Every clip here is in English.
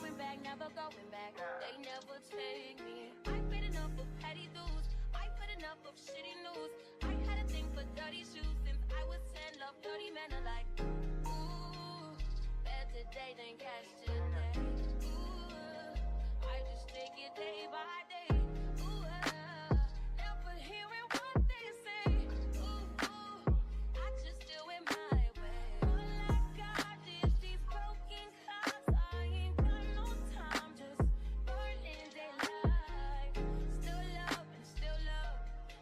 going back, never going back. They never take me. I've been enough of petty dudes. I've had enough of shitty news. I had a thing for dirty shoes since I was 10. Love dirty men alike. Ooh, better today than yesterday. Ooh, I just take it day by day. Ooh, never hearing what they say. Ooh, I just do it my way. All I got is these broken clouds. I ain't got no time, just burning daylight. Still love and still love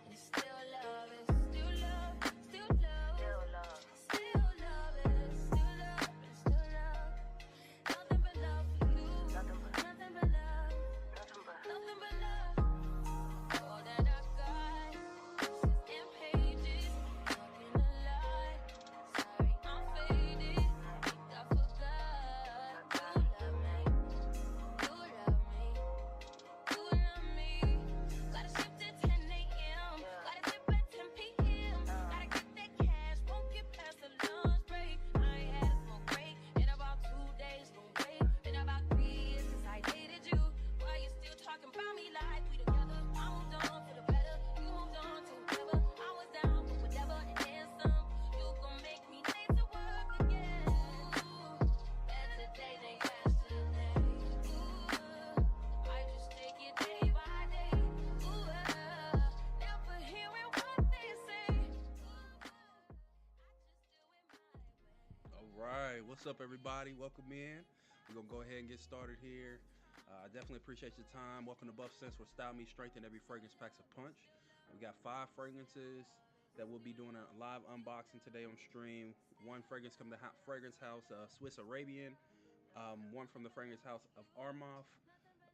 and still love and still love, still love, still love, still love and still love and still love. Nothing but love for you. Nothing but love. Nothing but love. All that I got is in pages. Talking a lie. Sorry, I'm faded. Think I forgot. You love me. You love me. You love me. Gotta shift at 10 a.m. Gotta dip at 10 p.m. Gotta get that cash. Won't get past the lunch break. I ain't had a smoke break in about 2 days. Don't wait. Been about 3 years since I dated you. Why you still talking about me like we together? I moved on for the better. You moved on to whatever. I was down for whatever and then some. You gon' make me late to work again. Ooh, better today than yesterday. Ooh, I just take it day by day. Ooh, never hearing what they say. Ooh, I just do it my way. All right, what's up, everybody? Welcome in. We're gonna go ahead and get started here. I definitely appreciate your time. Welcome to Buff Sense, where style meets strength and every fragrance packs a punch. We got 5 fragrances that we'll be doing a live unboxing today on stream. 1 fragrance from the fragrance house Swiss Arabian, 1 from the fragrance house of Armaf,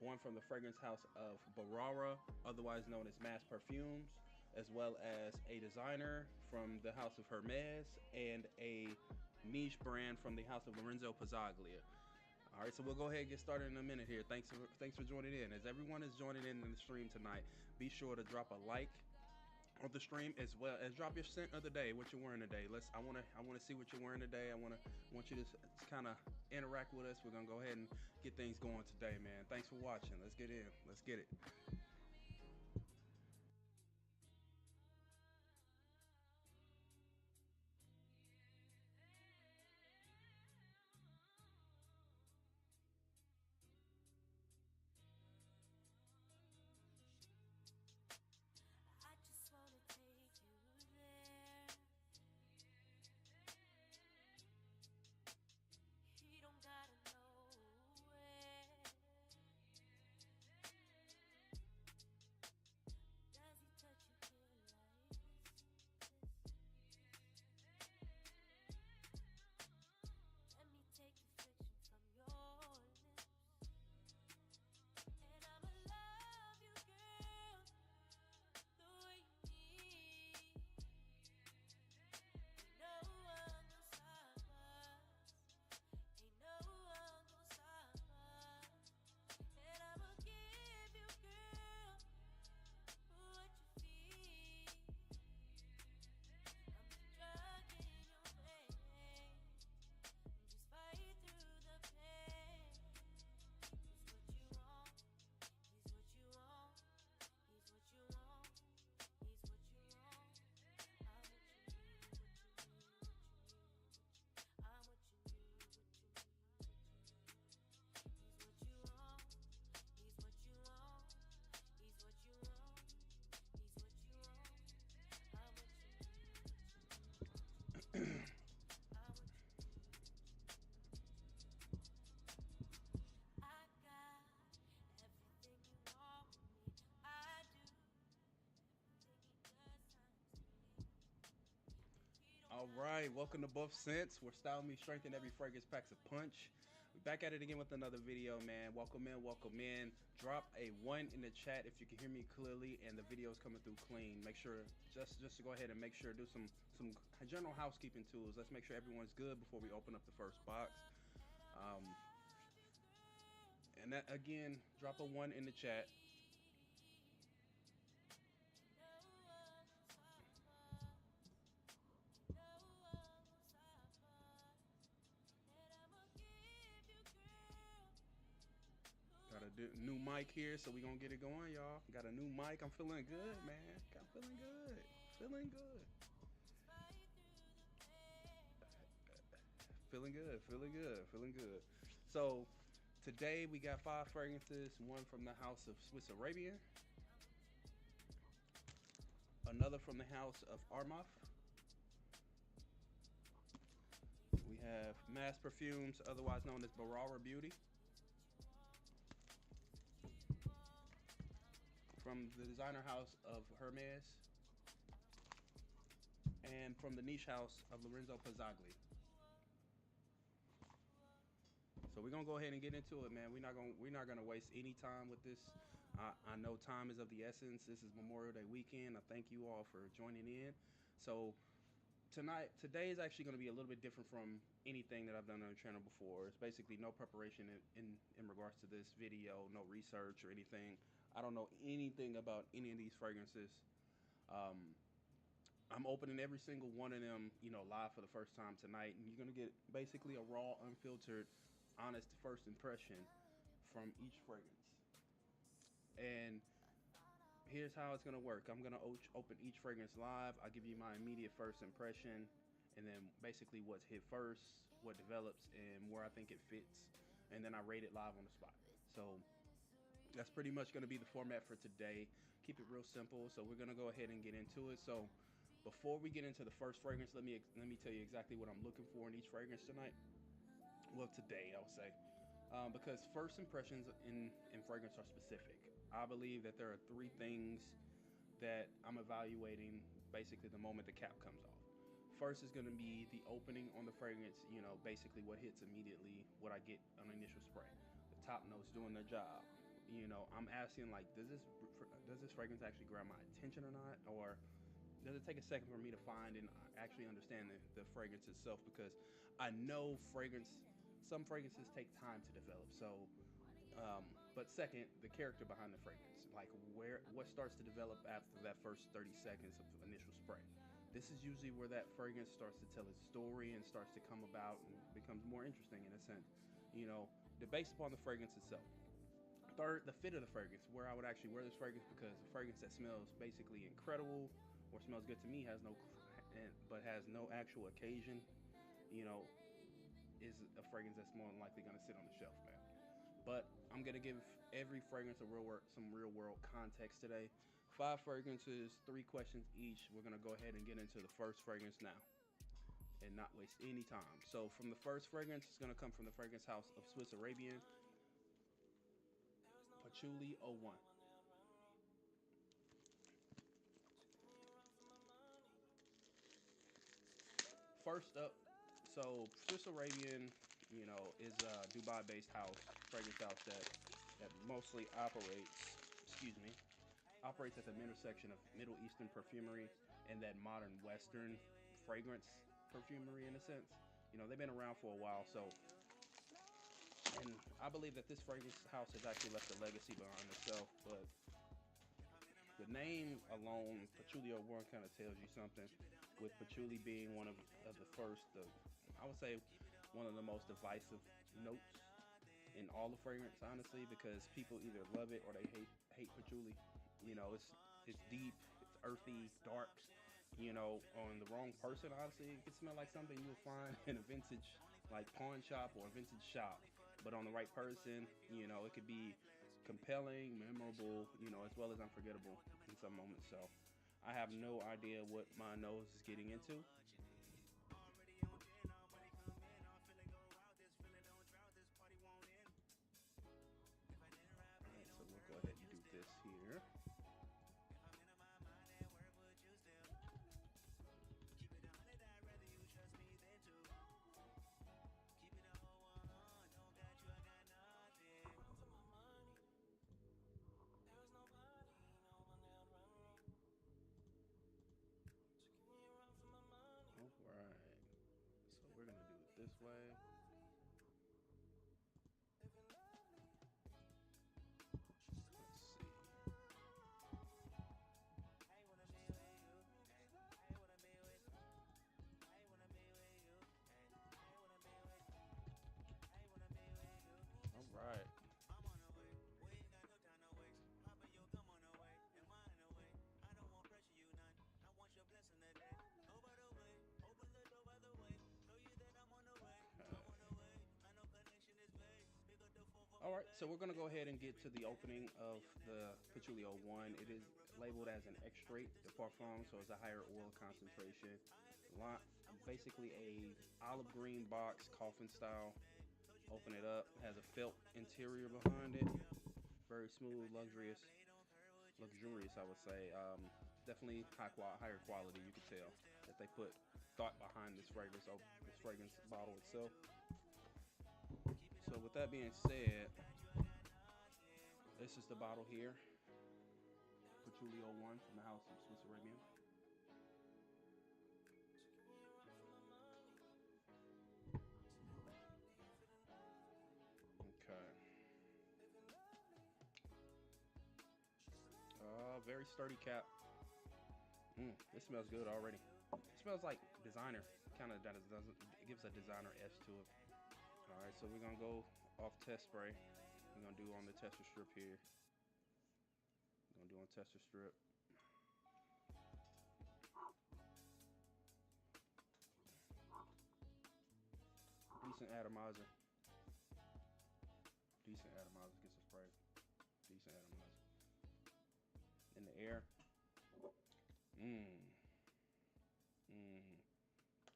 1 from the fragrance house of Bharara, otherwise known as Mass Perfumes, as well as a designer from the house of Hermès and a niche brand from the house of Lorenzo Pazzaglia. All right, so we'll go ahead and get started in a minute here. Thanks for joining in. As everyone is joining in the stream tonight, be sure to drop a like on the stream, as well as drop your scent of the day, what you're wearing today. I want to see what you're wearing today. I want you to kind of interact with us. We're gonna go ahead and get things going today, man. Thanks for watching. Let's get in. Let's get it. I just wanna take you there. You don't gotta know where. Does he touch you good like this? Let me take the friction from your lips. And I'ma love you, girl, the way you need. Ain't no one gonna stop us. Ain't no one gonna stop us. And I'ma give you, girl, what you feel. I'm the drug in your vein. Just fight through the pain. It's what you want. He's what you want. He's what you want. He's what you want. I'm what you need, what you need, what you need. I'm what you need, what you need, what you need. He's what you want. He's what you want. He's what you want. He's what you want. I'm what you need, what you need, what you need. I'm what you need. I got everything you want from me. I do everything he does times 3. He don't All right, welcome to Buff Sense, where style meets strength and every fragrance packs a punch. We're back at it again with another video, man. Welcome in, welcome in. Drop a 1 in the chat if you can hear me clearly and the video is coming through clean. Make sure, just to go ahead and make sure, do some general housekeeping tools. Let's make sure everyone's good before we open up the first box. And that, again, drop a 1 in the chat. new mic here, so we gonna get it going, y'all. Got a new mic. I'm feeling good, man. I'm feeling good. Feeling good. Feeling good. Feeling good. Feeling good. So today we got 5 fragrances. One from the house of Swiss Arabian. Another from the house of Armaf. We have Mass Perfumes, otherwise known as Bharara Beauty. From the designer house of Hermès. And from the niche house of Lorenzo Pazzaglia. So we're gonna go ahead and get into it, man. We're not gonna waste any time with this. I know time is of the essence. This is Memorial Day weekend. I thank you all for joining in. So today is actually going to be a little bit different from anything that I've done on the channel before. It's basically no preparation in regards to this video, no research or anything. I don't know anything about any of these fragrances. I'm opening every single one of them, live for the first time tonight, and you're going to get basically a raw, unfiltered, honest first impression from each fragrance. And here's how it's going to work. I'm going to open each fragrance live. I'll give you my immediate first impression, and then basically what's hit first, what develops, and where I think it fits. And then I rate it live on the spot. So that's pretty much going to be the format for today. Keep it real simple. So we're going to go ahead and get into it. So before we get into the first fragrance, let me tell you exactly what I'm looking for in each fragrance tonight. Well, today, I would say. Because first impressions in fragrance are specific. I believe that there are 3 things that I'm evaluating basically the moment the cap comes off. First is going to be the opening on the fragrance, basically what hits immediately, what I get on initial spray. The top notes doing their job. I'm asking, like, does this fragrance actually grab my attention or not? Or does it take a second for me to find and actually understand the fragrance itself? Because I know some fragrances take time to develop. So but second, the character behind the fragrance, like what starts to develop after that first 30 seconds of initial spray. This is usually where that fragrance starts to tell its story and starts to come about and becomes more interesting in a sense, based upon the fragrance itself. Third, the fit of the fragrance, where I would actually wear this fragrance, because a fragrance that smells basically incredible or smells good to me but has no actual occasion, is a fragrance that's more than likely going to sit on the shelf, man. But I'm going to give every fragrance some real world context today. 5 fragrances, 3 questions each. We're going to go ahead and get into the first fragrance now and not waste any time. So from the first fragrance, it's going to come from the fragrance house of Swiss Arabian, Patchouli 01. First up, so Swiss Arabian, is a Dubai-based fragrance house that mostly operates at the intersection of Middle Eastern perfumery and that modern Western fragrance perfumery in a sense. They've been around for a while, and I believe that this fragrance house has actually left a legacy behind itself, but the name alone, Patchouli 01, kind of tells you something, with patchouli being one of the first, I would say, one of the most divisive notes in all the fragrance, honestly, because people either love it or they hate patchouli. It's deep, it's earthy, dark. On the wrong person, honestly, it could smell like something you would find in a vintage, like, pawn shop or a vintage shop. But on the right person, it could be compelling, memorable, as well as unforgettable in some moments. So I have no idea what my nose is getting into. This way. Let's see. All right. So we're gonna go ahead and get to the opening of the Patchouli 01. It is labeled as an extrait de parfum, so it's a higher oil concentration. Basically a olive green box, coffin style. Open it up. It has a felt interior behind it. Very smooth, luxurious, I would say. Definitely higher quality. You could tell that they put thought behind this fragrance, this fragrance bottle itself. So with that being said, this is the bottle here, Patchouli 01 from the House of Swiss Arabian. Okay. Very sturdy cap. This smells good already. It smells like designer. Kind of doesn't. It gives a designer edge to it. All right, so we're gonna go off test spray. We're gonna do on the tester strip here. We're gonna do on tester strip. Decent atomizer. Decent atomizer gets a spray. Decent atomizer. In the air.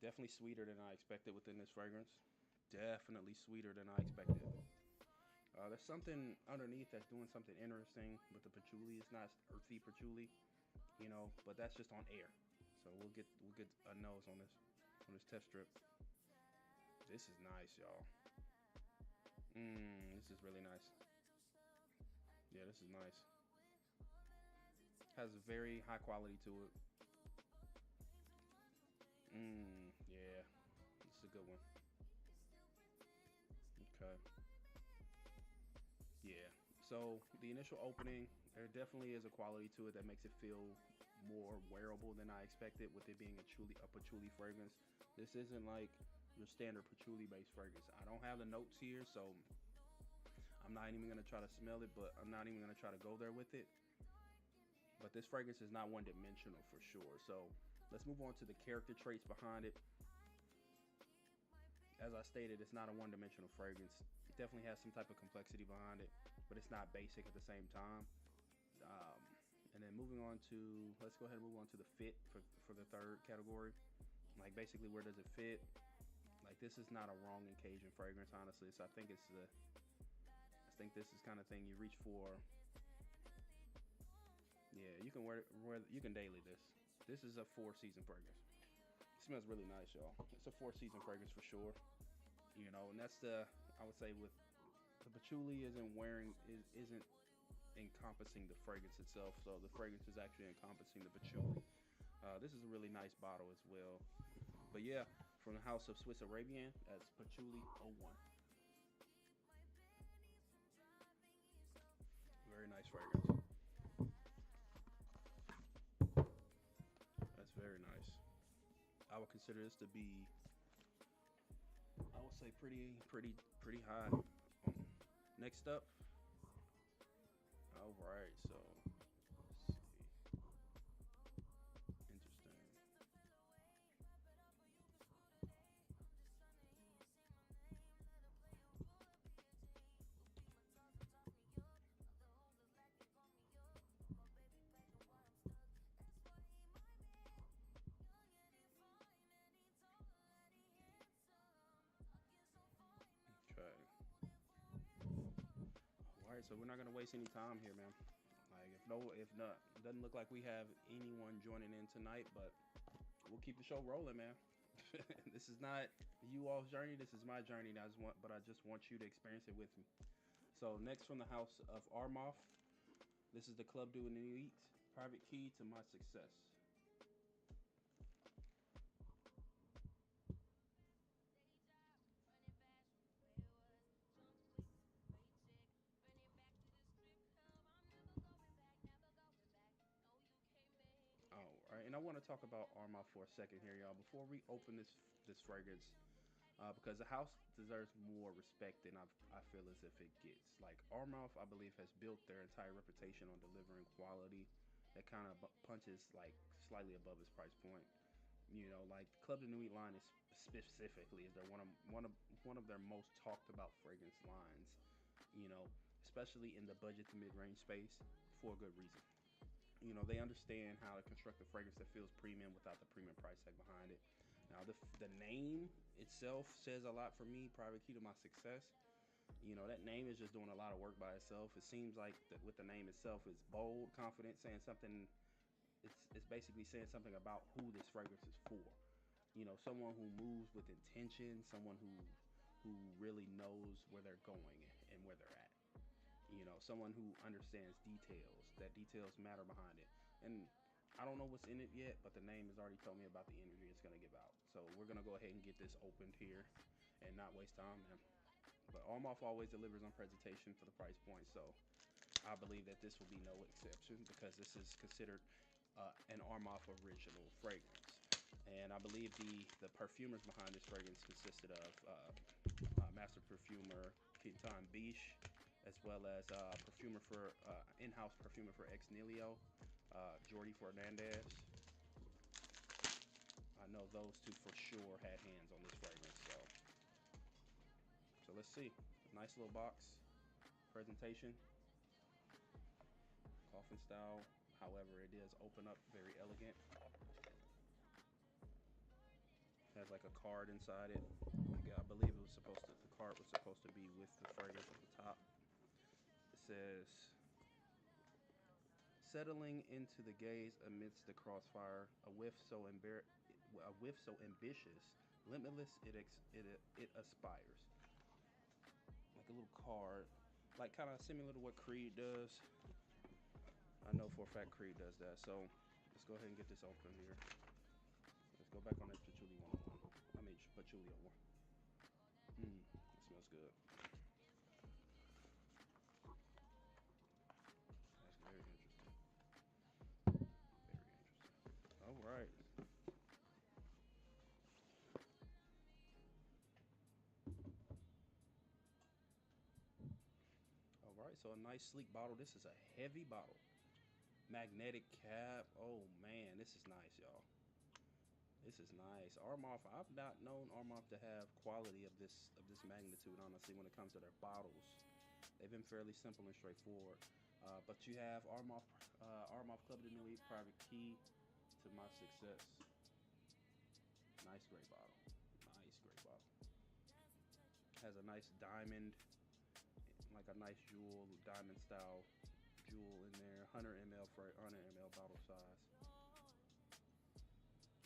Definitely sweeter than I expected within this fragrance. Definitely sweeter than I expected. There's something underneath that's doing something interesting with the patchouli. It's not earthy patchouli, you know, but that's just on air. So we'll get a nose on this test strip. This is nice, y'all. This is really nice. Yeah, this is nice. Has a very high quality to it. Yeah, this is a good one. Okay. Yeah. So the initial opening, there definitely is a quality to it that makes it feel more wearable than I expected, with it being a patchouli fragrance. This isn't like your standard patchouli based fragrance. I don't have the notes here, so I'm not even gonna try to smell it, but I'm not even gonna try to go there with it. But this fragrance is not one dimensional for sure. So let's move on to the character traits behind it. As I stated, it's not a one-dimensional fragrance. It definitely has some type of complexity behind it, but it's not basic at the same time. And then moving on to, let's go ahead and move on to the fit for the third category. Like basically, where does it fit? Like this is not a wrong occasion fragrance, honestly. So I think this is kind of thing you reach for. Yeah, you can you can daily this. This is a 4-season fragrance. It smells really nice, y'all. It's a 4-season fragrance for sure. You know, and that's I would say with the patchouli isn't encompassing the fragrance itself. So the fragrance is actually encompassing the patchouli. This is a really nice bottle as well. But yeah, from the House of Swiss Arabian, that's Patchouli 01. Very nice fragrance. That's very nice. I would consider this to be, I would say, pretty high. Next up, all right. So let's see. Interesting. Okay. All right, so we're not gonna waste any time here, man. Like if not, it doesn't look like we have anyone joining in tonight, but we'll keep the show rolling, man. This is not you all's journey. This is my journey. But I just want you to experience it with me. So next, from the House of Armaf, this is the Club du Nuit, private key to my success. All right, and I want to talk about Armaf for a second here, y'all, before we open this fragrance, because the house deserves more respect than I feel as if it gets. Like Armaf, I believe, has built their entire reputation on delivering quality that kind of punches like slightly above its price point. You know, like Club de Nuit line is specifically is their one of their most talked about fragrance lines. You know, especially in the budget to mid-range space, for a good reason. You know, they understand how to construct a fragrance that feels premium without the premium price tag behind it. Now, the name itself says a lot for me. Private key to my success. You know, that name is just doing a lot of work by itself. It seems like that with the name itself, it's bold, confident, saying something. It's basically saying something about who this fragrance is for. You know, someone who moves with intention, someone who really knows where they're going and where they're at. You know, someone who understands details, that details matter behind it. And I don't know what's in it yet, but the name has already told me about the energy it's going to give out. So we're going to go ahead and get this opened here and not waste time, man. But Armaf always delivers on presentation for the price point, so I believe that this will be no exception because this is considered an Armaf original fragrance. And I believe the perfumers behind this fragrance consisted of master perfumer Quintan Biche, as well as in-house perfumer for Ex Nihilo, Jordi Fernandez. I know those two for sure had hands on this fragrance, so let's see. Nice little box presentation, coffin style. However, it does open up very elegant. Has like a card inside it. I believe the card was supposed to be with the fragrance at the top. It says, settling into the gaze amidst the crossfire, a whiff so ambitious, limitless it aspires. Like a little card, like kind of similar to what Creed does. I know for a fact Creed does that. So let's go ahead and get this open here. Let's go back on that Patchouli 101. I mean Patchouli 01. It smells good. That's very interesting. Very interesting. All right. All right. So a nice sleek bottle. This is a heavy bottle. Magnetic cap. Oh man, this is nice, y'all. This is nice. Armaf, I've not known Armaf to have quality of this magnitude, honestly, when it comes to their bottles. They've been fairly simple and straightforward. But you have Armaf Club de Nuit, private key to my success. Nice gray bottle. Nice gray bottle. Has a nice diamond, like a nice jewel, diamond style jewel in there. 100 ml bottle size.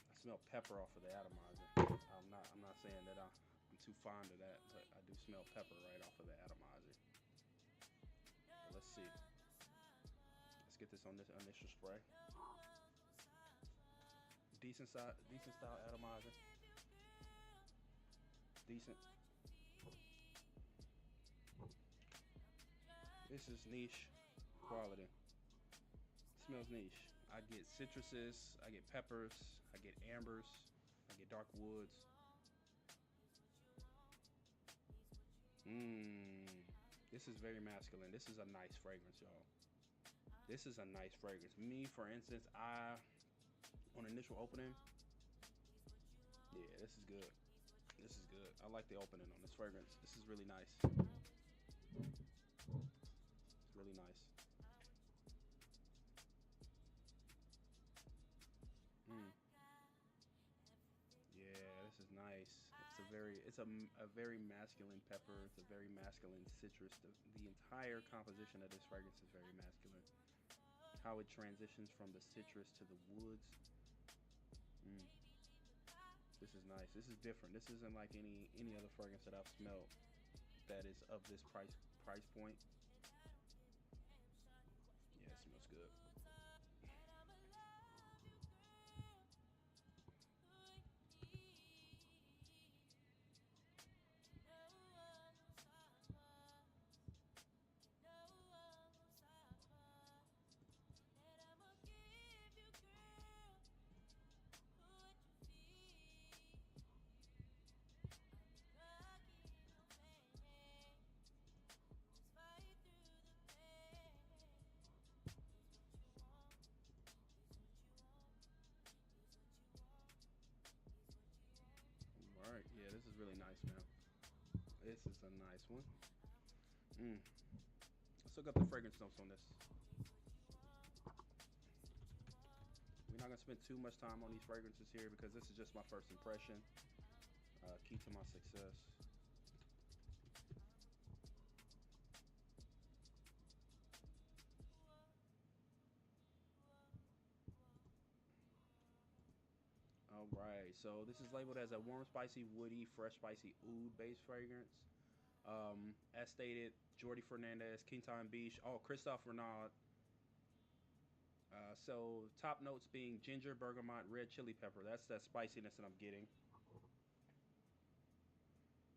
I smell pepper off of the atomizer. I'm not saying that I'm too fond of that, but I do smell pepper right off of the atomizer. But let's see. Let's get this on this initial spray. Decent style atomizer. Decent. This is niche quality. Smells niche. I get citruses, I get peppers, I get ambers, I get dark woods. This is very masculine. This is a nice fragrance, y'all. This is a nice fragrance. Me, for instance, on initial opening, yeah, this is good. This is good. I like the opening on this fragrance. This is really nice. It's really nice. Yeah, this is nice. It's a very masculine pepper. It's a very masculine citrus. The entire composition of this fragrance is very masculine. How it transitions from the citrus to the woods. This is nice. This is different. This isn't like any other fragrance that I've smelled that is of this price point. Yeah, it smells good. Alright, yeah, this is really nice, man. This is a nice one. Let's look up the fragrance notes on this. We're not gonna spend too much time on these fragrances here because this is just my first impression. Key to my success. All right, so this is labeled as a warm, spicy, woody, fresh, spicy oud-based fragrance. As stated, Jordi Fernandez, Quinton Beach, oh, Christophe Renaud. So top notes being ginger, bergamot, red chili pepper. That's that spiciness that I'm getting.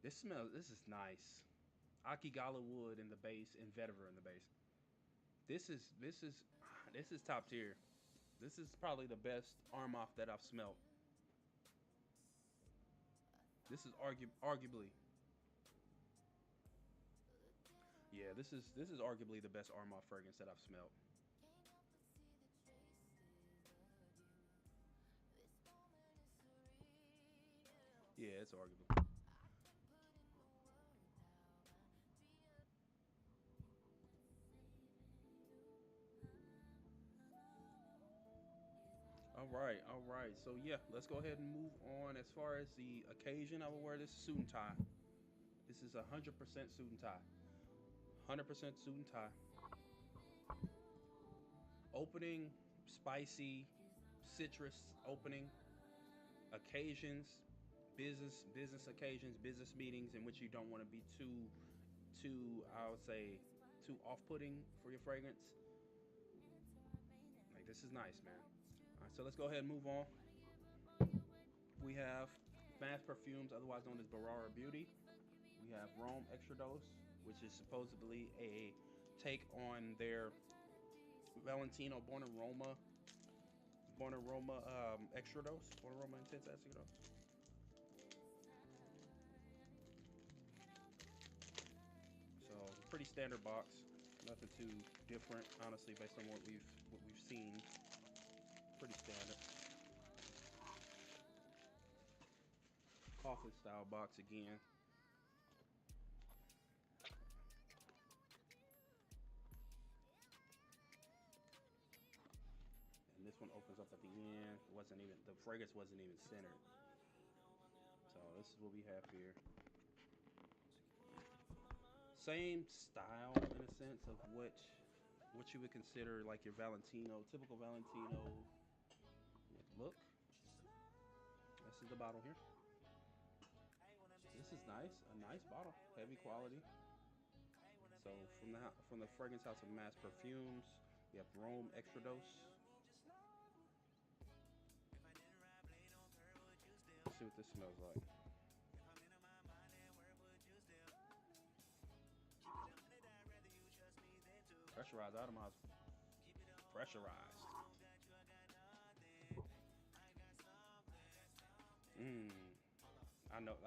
This is nice. Akigala wood in the base and vetiver in the base. This is top tier. This is probably the best Armaf that I've smelled. This is arguably, yeah. This is arguably the best Armaf fragrance that I've smelled. Yeah, it's arguable. All right, all right. So yeah, let's go ahead and move on. As far as the occasion, I will wear this suit and tie. This is 100% suit and tie. 100% suit and tie. Opening, spicy, citrus opening. Occasions, business occasions, business meetings in which you don't want to be too I would say too off-putting for your fragrance. Like this is nice, man. All right, so let's go ahead and move on. We have Mass Perfumes, otherwise known as Bharara Beauty. We have Rome Extradose, which is supposedly a take on their Valentino Born Aroma Extradose, Born Aroma Intense Extradose. So pretty standard box, nothing too different, honestly, based on what we've seen. Pretty standard. Coffin style box again. And this one opens up at the end. The fragrance wasn't even centered. So this is what we have here. Same style in a sense of what you would consider like your typical Valentino look. This is the bottle here. This is nice, a nice bottle, heavy quality. So from the fragrance house of Mass Perfumes, we have Rome Extradose. Let's see what this smells like. Pressurized atomized. Pressurized.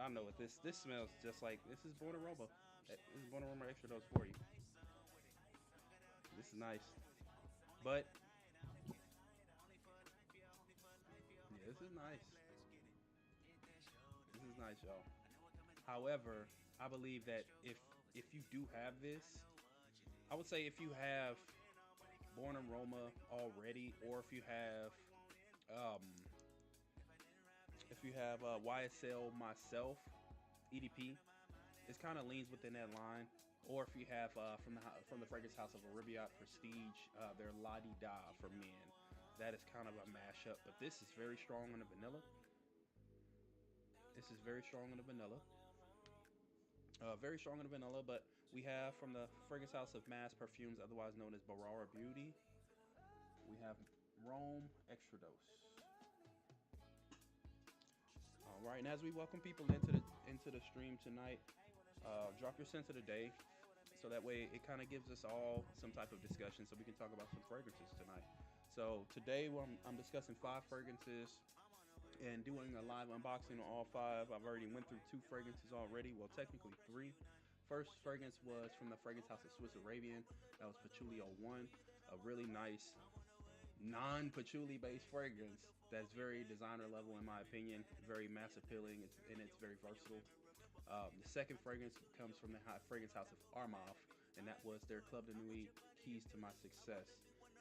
I know what this smells just like. This is Born Aroma. This is Born Aroma Extradose for you. This is nice. But yeah, this is nice. This is nice, y'all. However, I believe that if you do have this, I would say if you have Born Aroma already, or if you have YSL Myself EDP, this kind of leans within that line. Or if you have from the fragrance house of Arabian Prestige, their La Di Da for men, that is kind of a mashup. But this is very strong on the vanilla. This is very strong on the vanilla. Very strong on the vanilla, but we have from the fragrance house of Mass Perfumes, otherwise known as Bharara Beauty, we have Rome Extradose. All right, and as we welcome people into the stream tonight, drop your sense of the day, so that way it kind of gives us all some type of discussion, so we can talk about some fragrances tonight. So today I'm discussing 5 fragrances and doing a live unboxing on all 5. I've already went through 2 fragrances already. Well, technically 3. First fragrance was from the fragrance house of Swiss Arabian. That was Patchouli 01, a really nice non-patchouli based fragrance that's very designer level in my opinion, very mass appealing, and it's very versatile. The second fragrance comes from the fragrance house of Armaf, and that was their Club de Nuit Keys to My Success.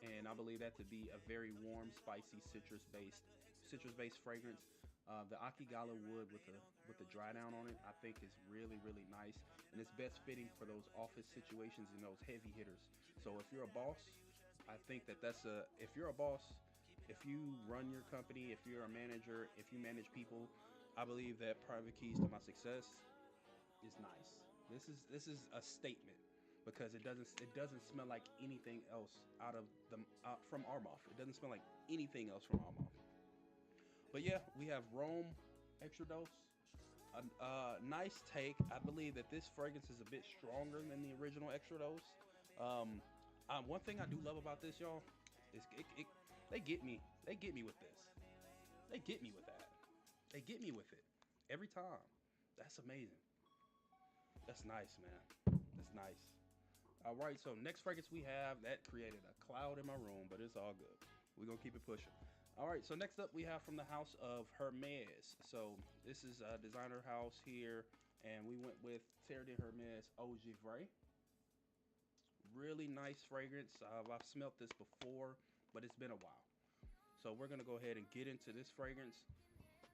And I believe that to be a very warm, spicy, citrus-based fragrance. The Akigala wood with the dry down on it, I think is really really nice, and it's best fitting for those office situations and those heavy hitters. So if you're a boss, I think that that's a if you're a boss, if you run your company, if you're a manager, if you manage people, I believe that Private Keys to My Success is nice. This is a statement because it doesn't smell like anything else out of the from Armaf. It doesn't smell like anything else from Armaf. But yeah, we have Rome Extradose. Nice take. I believe that this fragrance is a bit stronger than the original Extradose. One thing I do love about this, y'all, is they get me. They get me with this. They get me with that. They get me with it every time. That's amazing. That's nice, man. That's nice. All right, so next fragrance we have that created a cloud in my room, but it's all good. We're gonna keep it pushing. All right, so next up we have from the house of Hermès. So this is a designer house here, and we went with Terre de Hermès Eau Givrée. Really nice fragrance. I've smelt this before, but it's been a while. So we're gonna go ahead and get into this fragrance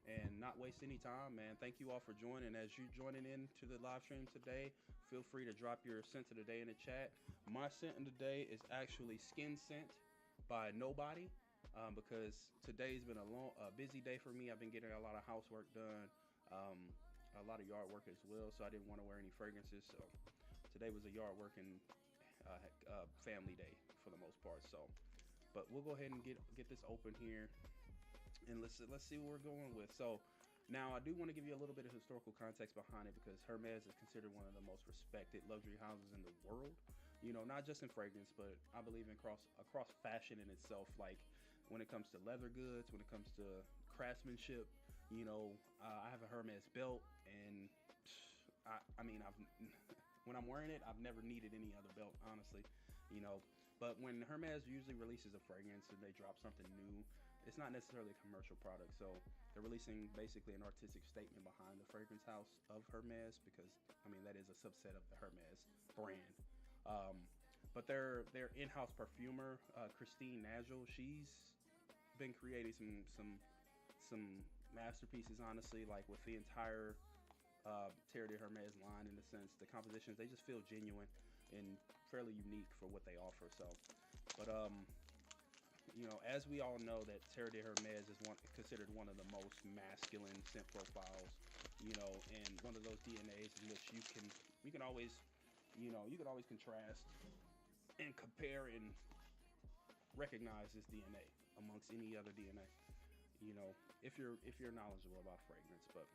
and not waste any time, man. Thank you all for joining. As you joining in to the live stream today, feel free to drop your scent of the day in the chat. My scent of the day is actually Skin Scent by Nobody, because today's been a busy day for me. I've been getting a lot of housework done, a lot of yard work as well, so I didn't want to wear any fragrances. So today was a yard work and family day for the most part. So, but we'll go ahead and get this open here, and let's see what we're going with. So now I do want to give you a little bit of historical context behind it, because Hermès is considered one of the most respected luxury houses in the world. You know, not just in fragrance, but I believe in across fashion in itself. Like when it comes to leather goods, when it comes to craftsmanship, you know, I have a Hermès belt, and I mean, when I'm wearing it, I've never needed any other belt, honestly, you know. But when Hermès usually releases a fragrance and they drop something new, it's not necessarily a commercial product. So they're releasing basically an artistic statement behind the fragrance house of Hermès, because I mean that is a subset of the Hermès brand. But their in-house perfumer, Christine Nagel, she's been creating some masterpieces, honestly, like with the entire Terre de Hermès line. In a sense, the compositions, they just feel genuine and fairly unique for what they offer. So, but you know, as we all know, that Terre de Hermès is considered one of the most masculine scent profiles, you know, and one of those DNAs in which you can always, you know, you can always contrast and compare and recognize this DNA amongst any other DNA, you know, if you're knowledgeable about fragrance. But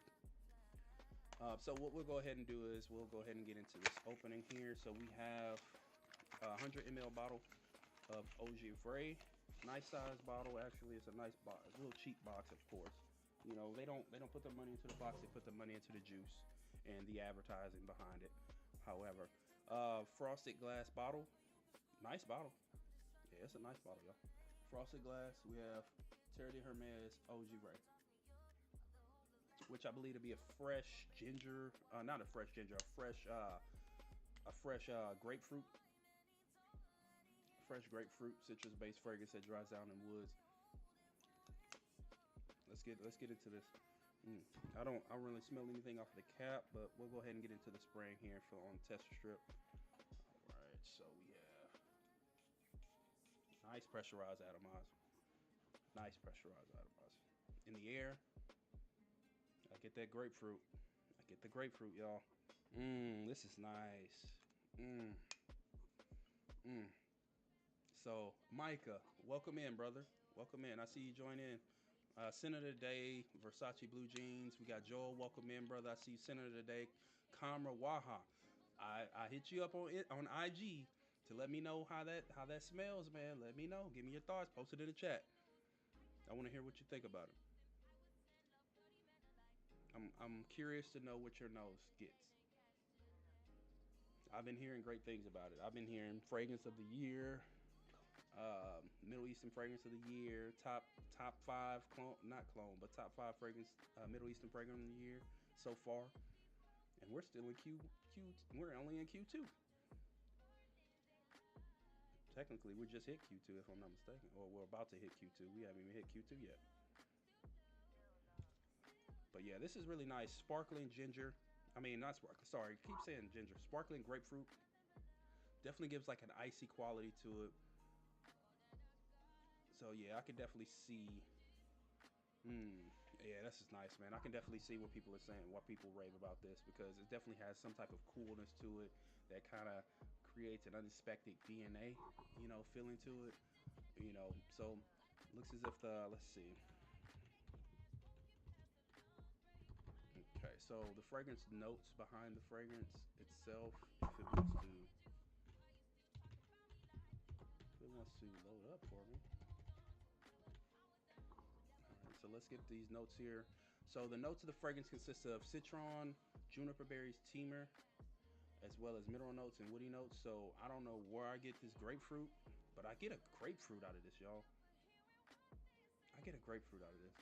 so what we'll go ahead and do is we'll go ahead and get into this opening here. So we have a 100 ml bottle of Eau Givrée. Nice size bottle, actually. It's a nice box, a little cheap box, of course. You know, they don't put the money into the box, they put the money into the juice and the advertising behind it. However, frosted glass bottle. Nice bottle. Yeah, it's a nice bottle, y'all. Frosted glass. We have Terre de Hermès Eau Givrée, which I believe to be a fresh ginger, not a fresh ginger, a fresh grapefruit. Fresh grapefruit, citrus-based fragrance that dries down in woods. Let's get into this. I don't really smell anything off the cap, but we'll go ahead and get into the spraying here on the tester strip. All right, so we have nice pressurized atomizer. Nice pressurized atomizer. In the air, I get that grapefruit. I get the grapefruit, y'all. This is nice. So, Micah, welcome in, brother. Welcome in. I see you join in. Senator Day, Versace Blue Jeans. We got Joel. Welcome in, brother. I see Senator Day, Kamra Waha. I hit you up on IG to let me know how that smells, man. Let me know. Give me your thoughts. Post it in the chat. I want to hear what you think about it. I'm curious to know what your nose gets. I've been hearing great things about it. I've been hearing fragrance of the year. Middle Eastern fragrance of the year, top 5 top 5 fragrance, Middle Eastern fragrance of the year so far, and we're still in we're only in Q2. Technically, we just hit Q2 if I'm not mistaken, or we're about to hit Q2. We haven't even hit Q2 yet. But yeah, this is really nice. Sparkling ginger. I mean, not sparkling. Sorry, keep saying ginger. Sparkling grapefruit. Definitely gives like an icy quality to it. So yeah, I can definitely see. Yeah, this is nice, man. I can definitely see what people are saying, what people rave about this, because it definitely has some type of coolness to it that kind of creates an unexpected DNA, feeling to it. So looks as if the let's see. Okay, so the fragrance notes behind the fragrance itself, if it wants to load up for me. All right, so let's get these notes here. So the notes of the fragrance consist of citron, juniper berries, timber, as well as mineral notes and woody notes. So I don't know where I get this grapefruit, but I get a grapefruit out of this, y'all. I get a grapefruit out of this.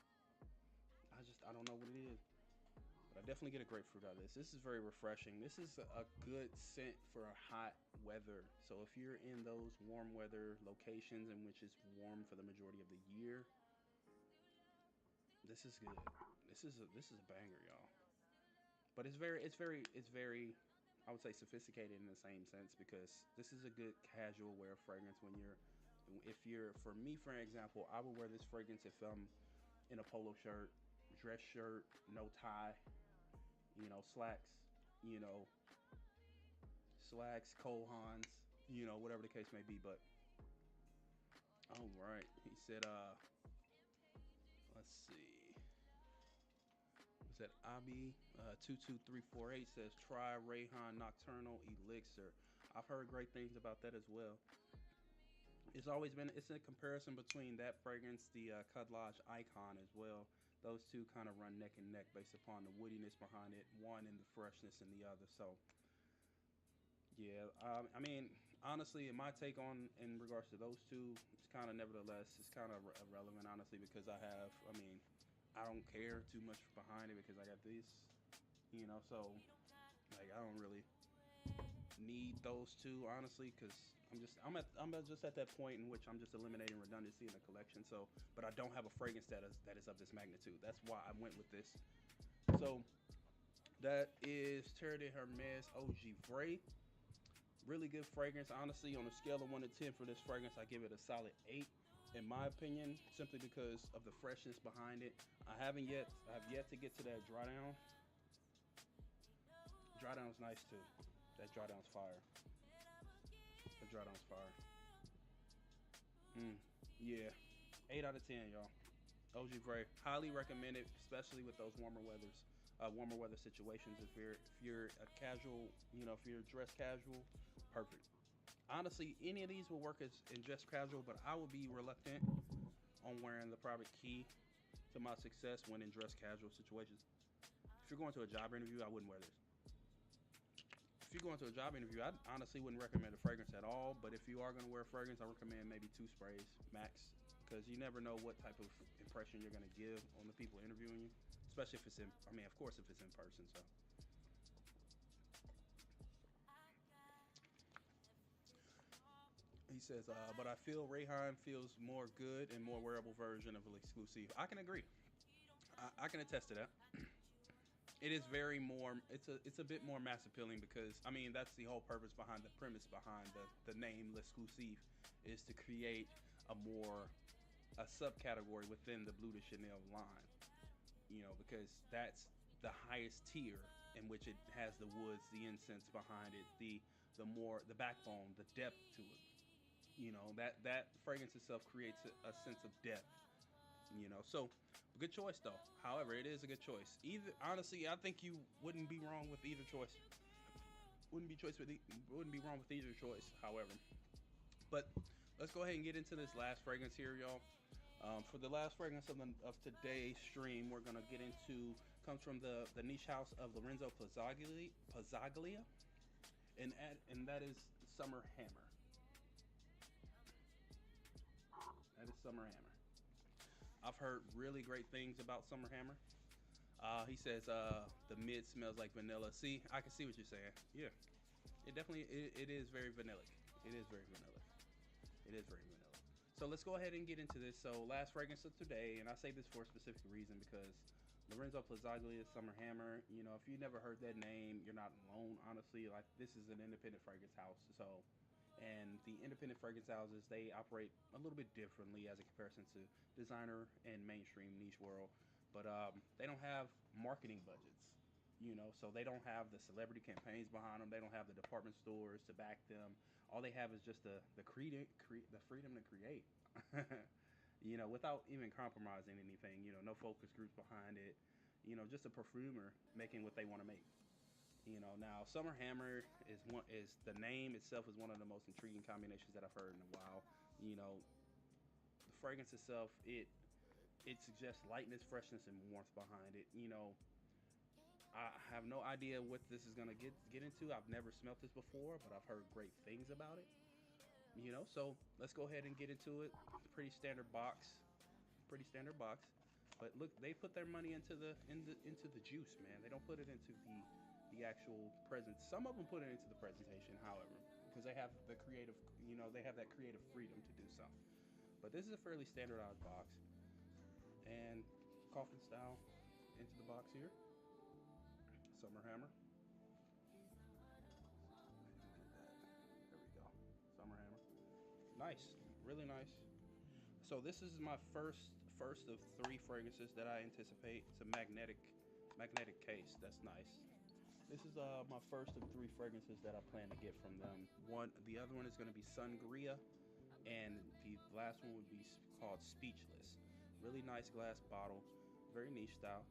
I don't know what it is, but I definitely get a grapefruit out of this. This is very refreshing. This is a good scent for a hot weather. So if you're in those warm weather locations in which it's warm for the majority of the year, this is good. This is a banger, y'all. But it's very I would say sophisticated in the same sense because this is a good casual wear fragrance when if you're for me for example, I would wear this fragrance if I'm in a polo shirt, dress shirt, no tie, slacks, you know, slacks, Cole Hans, whatever the case may be. But all right, he said, let's see, was that Abi 22348 says try Rayhan Nocturnal Elixir. I've heard great things about that as well. It's a comparison between that fragrance, the Cudlodge Icon as well. Those two kind of run neck and neck based upon the woodiness behind it, one and the freshness in the other. So yeah, I mean, honestly, in my take on in regards to those two, it's kind of nevertheless, it's kind of irrelevant, honestly, because I mean, I don't care too much behind it because I got this, so like I don't really need those two honestly because I'm just at that point in which I'm just eliminating redundancy in the collection. So, but I don't have a fragrance that is of this magnitude. That's why I went with this. So that is Terre de Hermès Eau Givrée. Really good fragrance. Honestly, on a scale of 1 to 10 for this fragrance, I give it a solid 8. In my opinion, simply because of the freshness behind it. I've yet to get to that dry down. Dry down's nice too. That dry down's fire. That dry down's fire. Yeah, 8 out of 10, y'all. OG Gray, highly recommended, especially with those warmer weather situations. If you're a casual, if you're dressed casual, perfect. Honestly, any of these will work as in dress casual, but I would be reluctant on wearing the private key to my success when in dress casual situations. If you're going to a job interview, I wouldn't wear this. If you're going to a job interview, I honestly wouldn't recommend a fragrance at all. But if you are going to wear a fragrance, I recommend maybe 2 sprays max, because you never know what type of impression you're going to give on the people interviewing you, especially if it's in. I mean, of course, if it's in person. So he says, but I feel Rayhan feels more good and more wearable version of an exclusive. I can agree. I can attest to that. It is very more. It's a bit more mass appealing because I mean that's the whole purpose behind the premise behind the name L'Exclusive is to create a subcategory within the Blue de Chanel line. Because that's the highest tier in which it has the woods, the incense behind it, the backbone, the depth to it. That fragrance itself creates a sense of depth. So good choice though. However, it is a good choice. Either honestly, I think you wouldn't be wrong with either choice. Wouldn't be wrong with either choice. However, but let's go ahead and get into this last fragrance here, y'all. For the last fragrance of today's stream, we're gonna get into comes from the niche house of Lorenzo Pazzaglia, and that is Summer Hammer. That is Summer Hammer. I've heard really great things about Summer Hammer. He says the mid smells like vanilla. See, I can see what you're saying. Yeah, it definitely it is very vanillic. It is very vanillic. is very vanilla. So let's go ahead and get into this. So last fragrance of today, and I say this for a specific reason because Lorenzo Pazzaglia Summer Hammer. You know, if you never heard that name, you're not alone. Honestly, like this is an independent fragrance house. So, and the independent fragrance houses, they operate a little bit differently as a comparison to designer and mainstream niche world. But they don't have marketing budgets. You know, so they don't have the celebrity campaigns behind them. They don't have the department stores to back them. All they have is just the freedom to create. You know, without even compromising anything. You know, no focus groups behind it. You know, just a perfumer making what they want to make. You know, now Summer Hammer is the name itself is one of the most intriguing combinations that I've heard in a while. You know, the fragrance itself it suggests lightness, freshness, and warmth behind it. You know, I have no idea what this is gonna get into. I've never smelt this before, but I've heard great things about it. You know, so let's go ahead and get into it. Pretty standard box, pretty standard box. But look, they put their money into the juice, man. They don't put it into the actual present. Some of them put it into the presentation, however, because they have the creative, you know, they have that creative freedom to do so. But this is a fairly standardized box, and coffin style into the box here. Summer Hammer. There we go. Summer Hammer. Nice, really nice. So this is my first of three fragrances that I anticipate. It's a magnetic case. That's nice. This is my first of three fragrances that I plan to get from them. The other one is going to be Sangria, and the last one would be called Speechless. Really nice glass bottle, very niche style.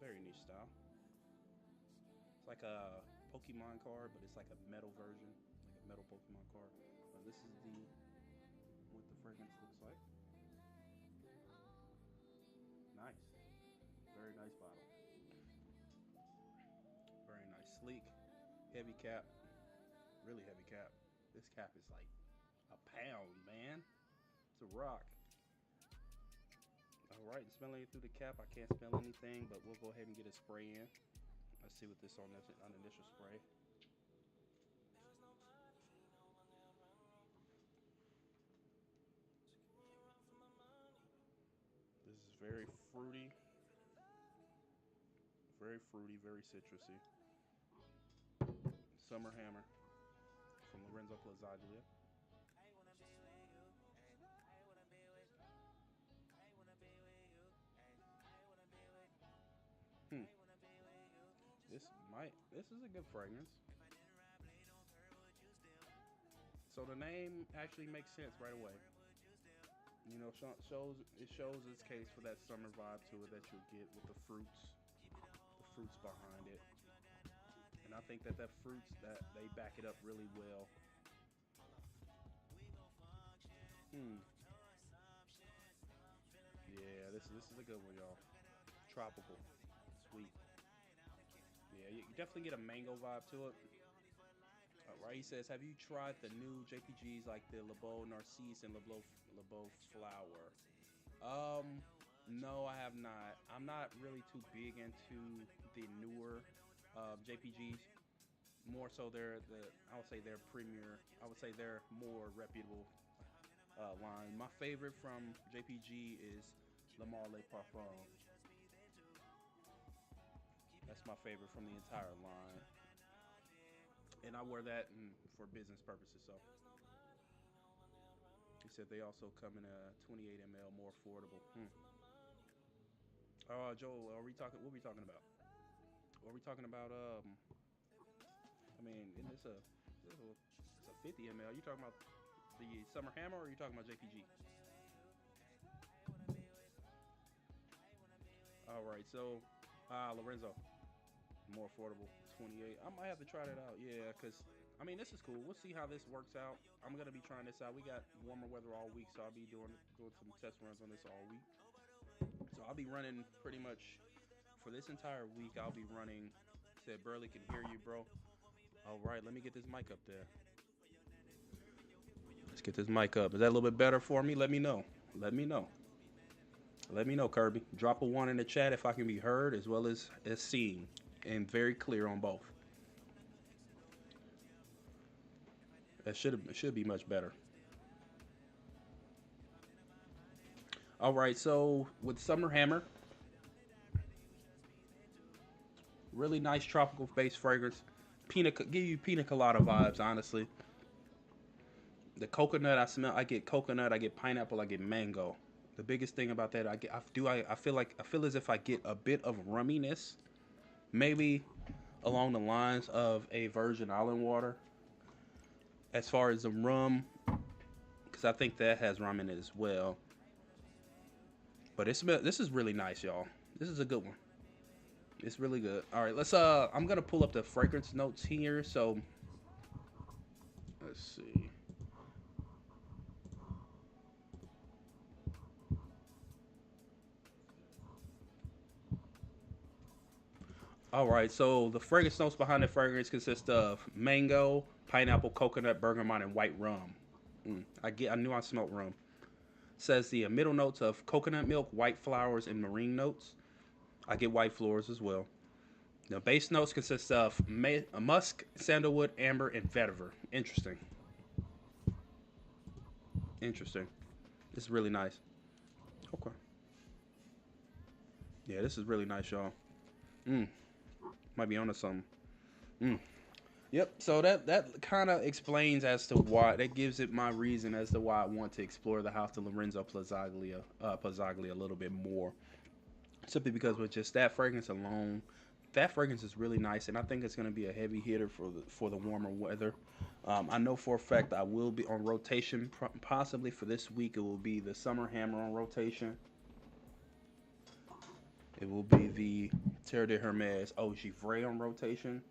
Very niche style. It's like a Pokemon card, but it's like a metal version, like a metal Pokemon card. This is what the fragrance looks like. Nice, very nice bottle. Very nice, sleek, heavy cap, really heavy cap. This cap is like a pound, man. It's a rock. All right, smelling it through the cap, I can't smell anything, but we'll go ahead and get a spray in. Let's see what this on initial spray. This is very fruity, very citrusy. Summer Hammer from Lorenzo Pazzaglia. Hmm. This is a good fragrance. So the name actually makes sense right away. You know, shows its case for that summer vibe to it that you'll get with the fruits behind it. And I think that fruits that they back it up really well. Hmm. Yeah, this is a good one, y'all. Tropical, sweet. Yeah, you definitely get a mango vibe to it. Right, he says, have you tried the new JPGs like the Le Beau Narcisse and Le Beau Flower? No, I have not. I'm not really too big into the newer JPGs. More so, I would say they're premier. I would say they're more reputable line. My favorite from JPG is Le Male Parfum. That's my favorite from the entire line. And I wear that for business purposes. So he said they also come in a 28 ml, more affordable. Joel, are we talking? What are we talking about? Are we talking about? I mean, isn't this it's a 50 ml? You talking about the Summer Hammer, or are you talking about JPG? All right, so Lorenzo, more affordable, 28. I might have to try that out. Yeah, because I mean, this is cool. We'll see how this works out. I'm gonna be trying this out. We got warmer weather all week, so I'll be doing some test runs on this all week. So I'll be running pretty much for this entire week. I'll be running. Said Burley can hear you, bro. All right, let me get this mic up there. Let's get this mic up. Is that a little bit better for me? Let me know. Let me know. Let me know, Kirby. Drop a 1 in the chat if I can be heard as well as seen, and very clear on both. That should be much better. All right, so with Summer Hammer, really nice tropical based fragrance. Give you pina colada vibes, honestly. The coconut I smell, I get coconut, I get pineapple, I get mango. The biggest thing about that, I feel as if I get a bit of rumminess, maybe along the lines of a Virgin Island water. As far as the rum, because I think that has rum in it as well. But this is really nice, y'all. This is a good one. It's really good. All right, I'm gonna pull up the fragrance notes here. So let's see. All right, so the fragrance notes behind the fragrance consist of mango, pineapple, coconut, bergamot, and white rum. I knew I smelled rum. Says the middle notes of coconut milk, white flowers, and marine notes. I get white flowers as well. The base notes consist of musk, sandalwood, amber, and vetiver. Interesting. Interesting. This is really nice. Okay. Yeah, this is really nice, y'all. Mm. Might be onto something. Mm. Yep. So that kind of explains as to why. That gives it my reason as to why I want to explore the house of Lorenzo Pazzaglia a little bit more. Simply because with just that fragrance alone, that fragrance is really nice, and I think it's going to be a heavy hitter for the warmer weather. I know for a fact I will be on rotation, possibly for this week. It will be the Summer Hammer on rotation. It will be the Terre de Hermès Givrée on rotation,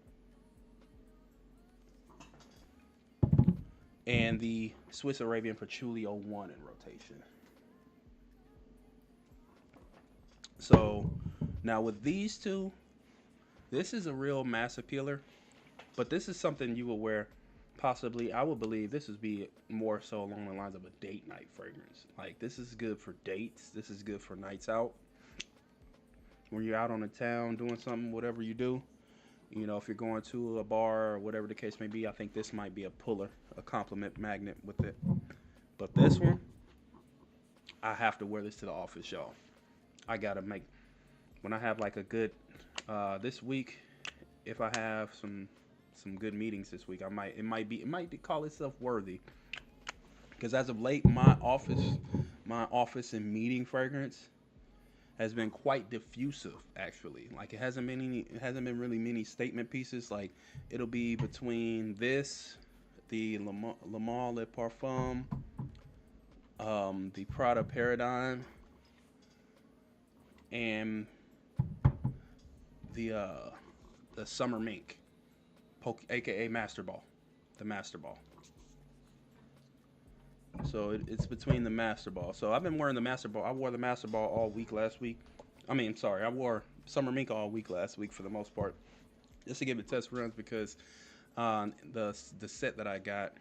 and the Swiss Arabian Patchouli 01 in rotation. So now with these two, this is a real mass appealer, but this is something you will wear. Possibly, I would believe this would be more so along the lines of a date night fragrance. Like this is good for dates. This is good for nights out. When you're out on the town doing something, whatever you do, if you're going to a bar or whatever the case may be, I think this might be a puller, a compliment magnet with it. But this one, I have to wear this to the office, y'all. I gotta make when I have like a good this week. If I have some good meetings this week, it might call itself worthy. Because as of late, my office and meeting fragrance has been quite diffusive. Actually, like it hasn't been really many statement pieces. Like it'll be between this, the Le Male Le Parfum, the Prada Paradigm, and the Summer Mink, aka Master Ball, the Master Ball. So it's between the Master Ball. So I've been wearing the Master Ball. I wore the Master Ball all week last week. Sorry, I wore Summer Mink all week last week for the most part, just to give it test runs because the set that I got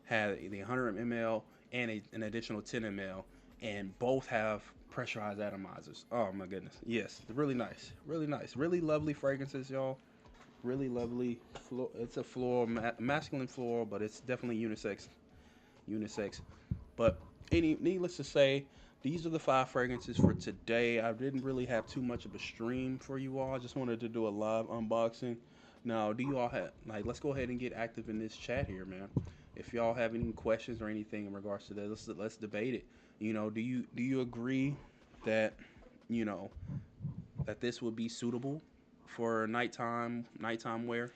had the 100 ml and an additional 10 ml, and both have pressurized atomizers. Oh my goodness, yes, really nice, really lovely fragrances, y'all. Really lovely. It's a floral, masculine floral, but it's definitely unisex. But needless to say, these are the 5 fragrances for today. I didn't really have too much of a stream for you all. I just wanted to do a live unboxing. Now, do you all have let's go ahead and get active in this chat here, man. If y'all have any questions or anything in regards to that, let's debate it. Do you agree that you know that this would be suitable for nighttime wear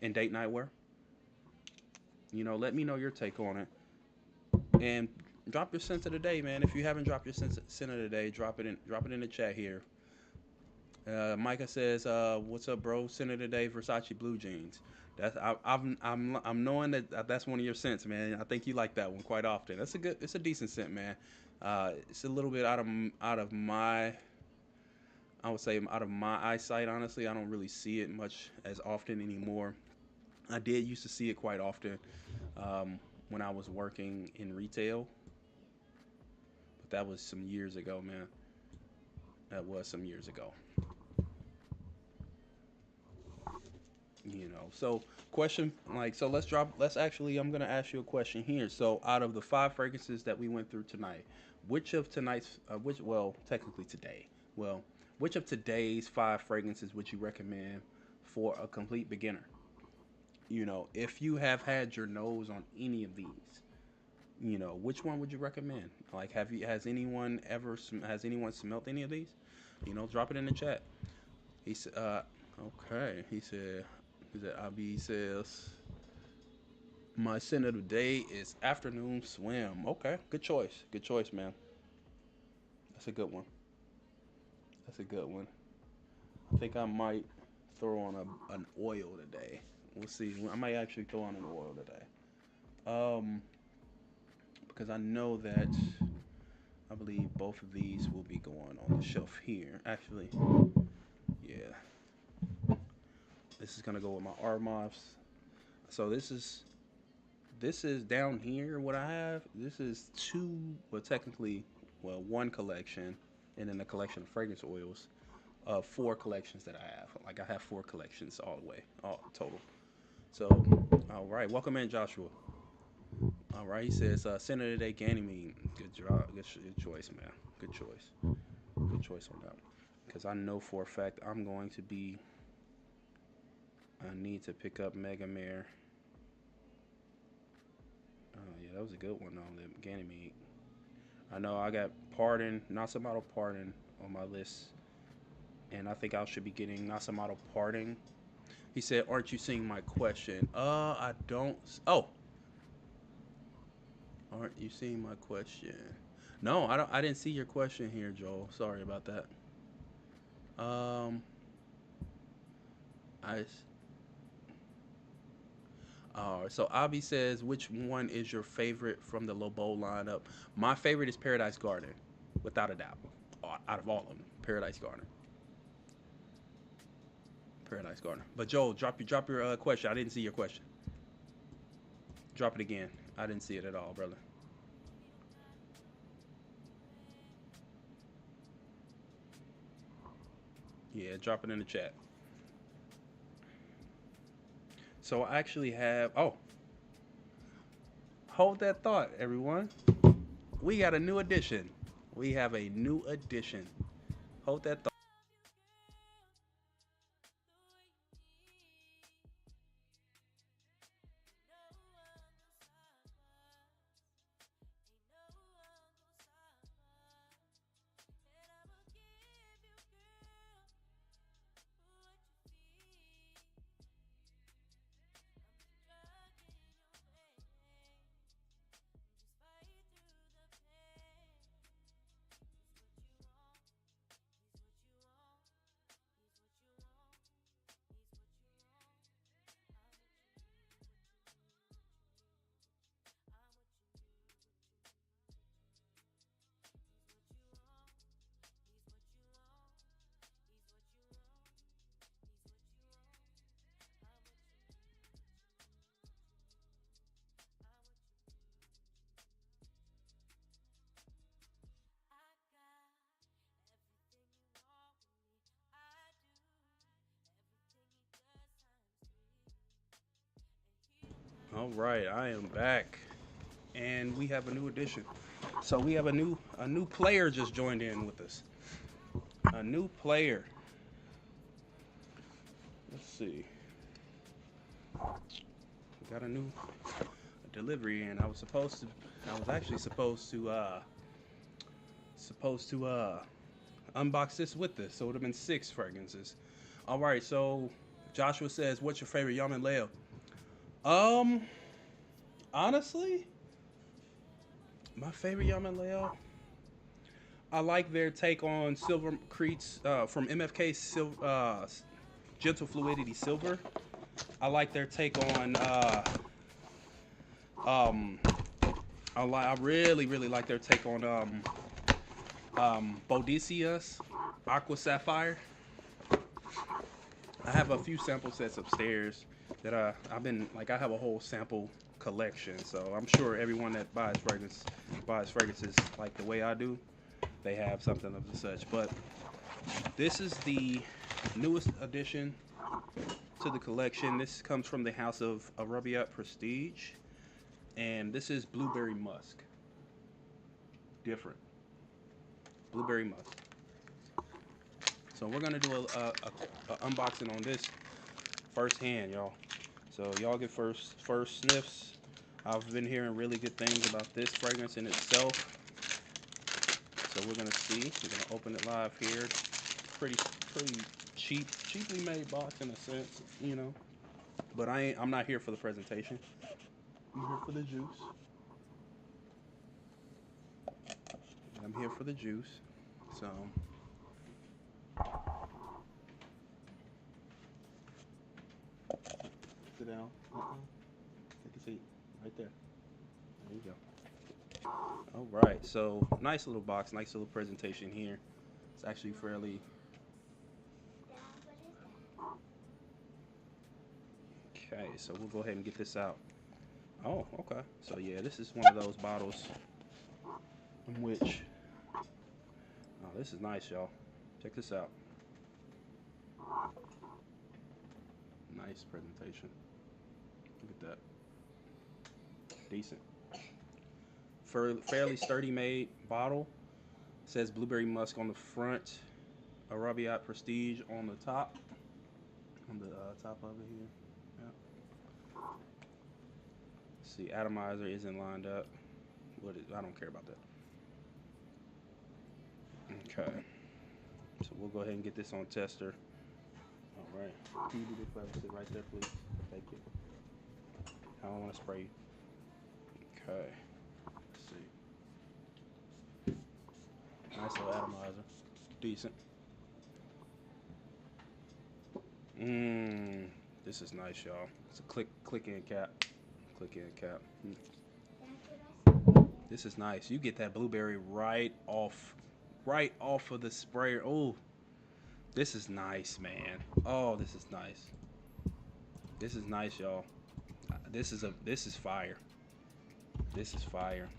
and date night wear? Let me know your take on it. And drop your scent of the day, man. If you haven't dropped your scent of the day, drop it in the chat here. Micah says, "What's up, bro? Scent of the day, Versace blue jeans." I'm knowing that that's one of your scents, man. I think you like that one quite often. It's a decent scent, man. It's a little bit out of my, I would say out of my eyesight. Honestly, I don't really see it much as often anymore. I did used to see it quite often when I was working in retail, but that was some years ago, man. That was some years ago. You know, so question like so let's actually I'm gonna ask you a question here. So out of the five fragrances that we went through tonight, which of tonight's which well technically today, well which of today's five fragrances would you recommend for a complete beginner? You know, if you have had your nose on any of these, you know, which one would you recommend? Like, have you has anyone smelt any of these? You know, drop it in the chat. He said, okay. He said, Abi says, my scent of the day is afternoon swim. Okay, good choice. Good choice, man. That's a good one. That's a good one. I think I might throw on an oil today. We'll see. I might actually throw on an oil today. Um, because I know that I believe both of these will be going on the shelf here. Actually, yeah. This is gonna go with my Armafs. So this is down here. What I have. This is two. Well, technically, well, one collection, and then a collection of fragrance oils. Four collections that I have. Like I have four collections all the way, all total. So, all right. Welcome in, Joshua. All right. He says, Senator today, Ganymede. Good job. Good choice, man. Good choice. Good choice on that. Because I know for a fact I'm going to be. I need to pick up Mega Mare. Oh yeah, that was a good one on the Ganymede. I know I got Pardon, Nasamato Pardon on my list, and I think I should be getting Nasamato Pardon. He said, "Aren't you seeing my question?" I don't. Oh, aren't you seeing my question? No, I don't. I didn't see your question here, Joel. Sorry about that. Um, I. So Avi says, which one is your favorite from the Lobo lineup? My favorite is Paradise Garden, without a doubt. Out of all of them, Paradise Garden. Paradise Garden. But Joel, drop your question. I didn't see your question. Drop it again. I didn't see it at all, brother. Yeah, drop it in the chat. So I actually have. Oh, hold that thought, everyone. We got a new addition. We have a new addition. Hold that thought. All right, I am back, and we have a new addition. So we have a new player just joined in with us. A new player. Let's see. We got a new delivery, and I was actually supposed to unbox this with this, so it would have been six fragrances. All right, so Joshua says, "What's your favorite Yaman Leo?" Um, honestly, my favorite Yaman Leo. I like their take on Silver Creeks from MFK Gentle Fluidity Silver. I like their take on. Um, I really really like their take on Bodicia's Aqua Sapphire. I have a few sample sets upstairs that I have a whole sample collection. So I'm sure everyone that buys fragrances like the way I do, they have something of the such. But this is the newest addition to the collection. This comes from the house of Arabian Prestige, and this is blueberry musk. Different blueberry musk. So we're gonna do a unboxing on this firsthand, y'all. So y'all get first sniffs. I've been hearing really good things about this fragrance in itself. So we're gonna see. We're gonna open it live here. Pretty cheaply made box in a sense, you know. But I'm not here for the presentation. I'm here for the juice. I'm here for the juice. So sit down. Take a seat. Right there. There you go. All right. So nice little box, nice little presentation here. It's actually fairly. Okay, so we'll go ahead and get this out. Oh, okay. So yeah, this is one of those bottles in which, oh, this is nice, y'all. Check this out. Nice presentation. Look at that. Decent. Fairly sturdy made bottle. It says blueberry musk on the front. Arabian Prestige on the top. On the top of it here. See, atomizer isn't lined up. I don't care about that. Okay. So we'll go ahead and get this on tester. All right. Can you do this favor? Sit right there, please. Thank you. I don't want to spray you. Okay. Let's see. Nice little atomizer. Decent. This is nice, y'all. It's a click in cap. Click in cap. This is nice. You get that blueberry right off of the sprayer. Oh, this is nice, man. Oh, this is nice. This is nice, y'all. This is fire. This is fire.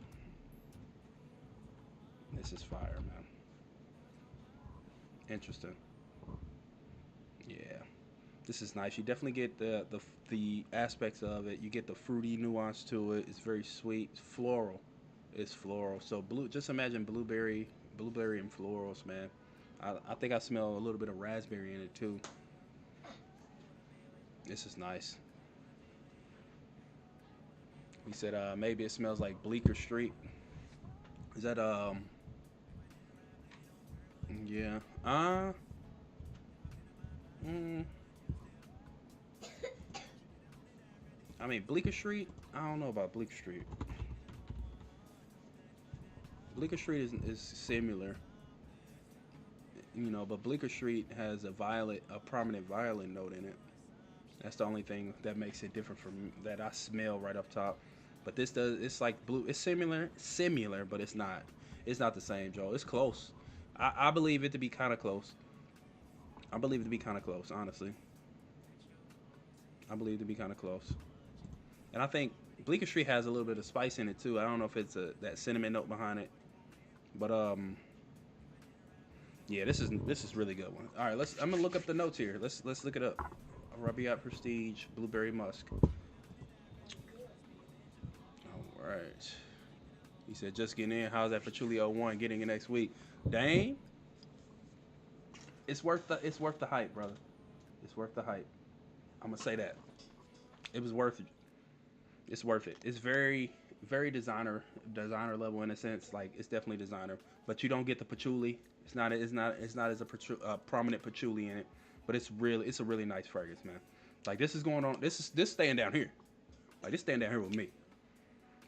This is fire, man. Interesting. Yeah. This is nice. You definitely get the aspects of it. You get the fruity nuance to it. It's very sweet. It's floral. It's floral. So just imagine blueberry and florals, man. I think I smell a little bit of raspberry in it too. This is nice. He said maybe it smells like Bleecker Street. Is that yeah. I mean, Bleecker Street, I don't know about Bleecker Street. Bleecker Street is similar, you know, but Bleecker Street has a prominent violet note in it. That's the only thing that makes it different from that I smell right up top. But this it's like blue. It's similar, but it's not. It's not the same, Joe. It's close. I believe it to be kind of close. I believe it to be kind of close, honestly. I believe it to be kind of close. And I think Bleecker Street has a little bit of spice in it too. I don't know if it's that cinnamon note behind it, but yeah, this is really good one. All right, I'm gonna look up the notes here. Let's look it up. Arabian Prestige Blueberry Musk. All right. He said just getting in. How's that Patchouli 01 getting it next week? Dang. It's worth the hype, brother. It's worth the hype. I'm gonna say that. It was worth it. It's worth it. It's very designer level in a sense. Like, it's definitely designer, but you don't get the patchouli. It's not as a prominent patchouli in it, but it's a really nice fragrance, man. Like, this is going on. This staying down here. Like, this staying down here with me.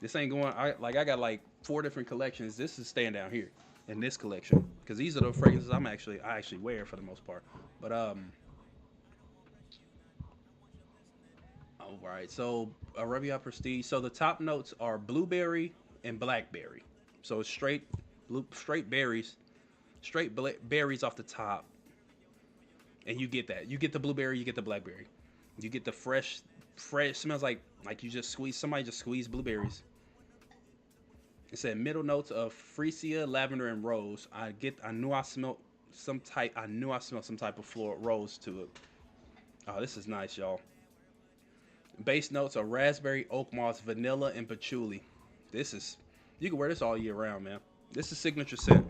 This ain't going. I got like 4 different collections. This is staying down here in this collection because these are the fragrances I actually wear for the most part. But all right, so Arabian Prestige. So the top notes are blueberry and blackberry. So it's straight berries, berries off the top, and you get that. You get the blueberry, you get the blackberry, you get the fresh. Smells like somebody just squeezed blueberries. It said middle notes of freesia, lavender, and rose. I knew I smelled some type of floral rose to it. Oh, this is nice, y'all. Base notes are raspberry, oak moss, vanilla, and patchouli. This is, you can wear this all year round, man. This is signature scent.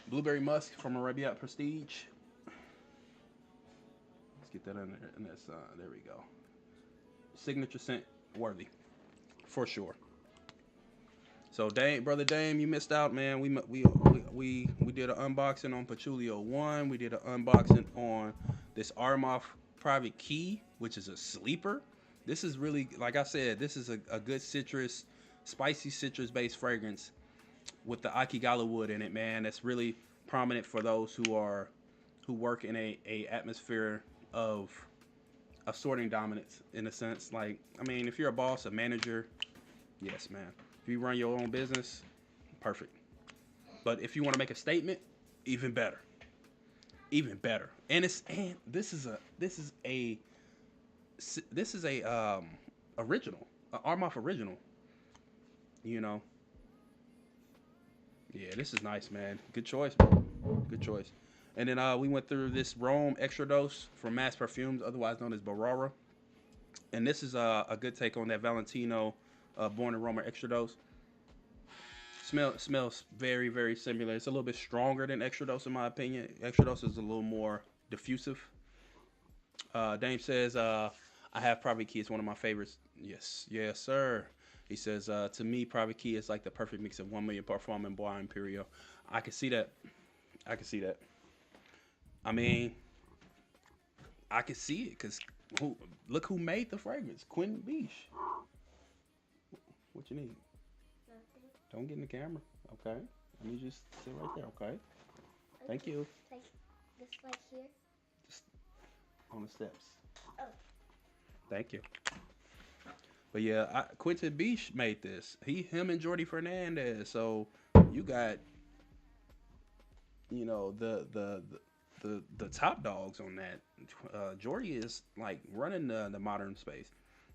Blueberry musk from Arabian Prestige. Let's get that in there. And that's there we go. Signature scent worthy for sure. So Dame, brother Dame, you missed out, man. We did an unboxing on Patchouli 01. We did an unboxing on this Armaf Private Key, which is a sleeper. This is really, like I said, this is a good citrus, spicy citrus based fragrance with the Akigala wood in it, man. That's really prominent for those who work in a atmosphere of sorting dominance in a sense. Like, I mean, if you're a boss, a manager, yes, man. If you run your own business, perfect. But if you want to make a statement, even better. Even better. And this is a original, Armaf original. You know. Yeah, this is nice, man. Good choice, bro. Good choice. And then we went through this Rome Extradose from Mass Perfumes, otherwise known as Bharara. And this is a good take on that Valentino Born in Rome Extradose. Smells very, very similar. It's a little bit stronger than Extradose in my opinion. Extradose is a little more diffusive. Dame says, I have Private Key. It's one of my favorites. Yes, yes, sir. He says, to me, Private Key is like the perfect mix of 1 million Parfum and Bois Imperial. I can see that. I can see that. I mean, I can see it because look who made the fragrance. Quentin Biche. What you need? Nothing. Don't get in the camera. Okay. Let me just sit right there. Okay. Thank you. Like this right here. Just on the steps. Oh. Thank you. But yeah, Quentin Biche made this. Him and Jordi Fernandez. So you got, you know, the top dogs on that. Jordi is like running the modern space.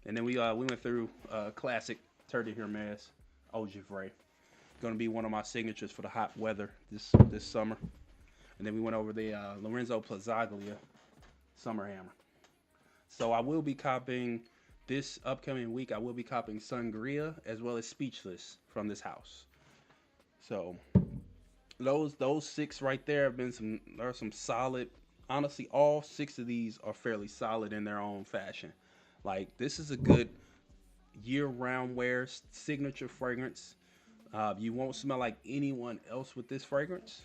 And then we went through classic Terre de Hermès, Eau Givrée. Going to be one of my signatures for the hot weather this summer. And then we went over the Lorenzo Pazzaglia Summer Hammer. So I will be copying this upcoming week. I will be copying Sangria as well as Speechless from this house. So those 6 right there have been there are some solid. Honestly, all 6 of these are fairly solid in their own fashion. Like, this is a good year-round wear signature fragrance. You won't smell like anyone else with this fragrance.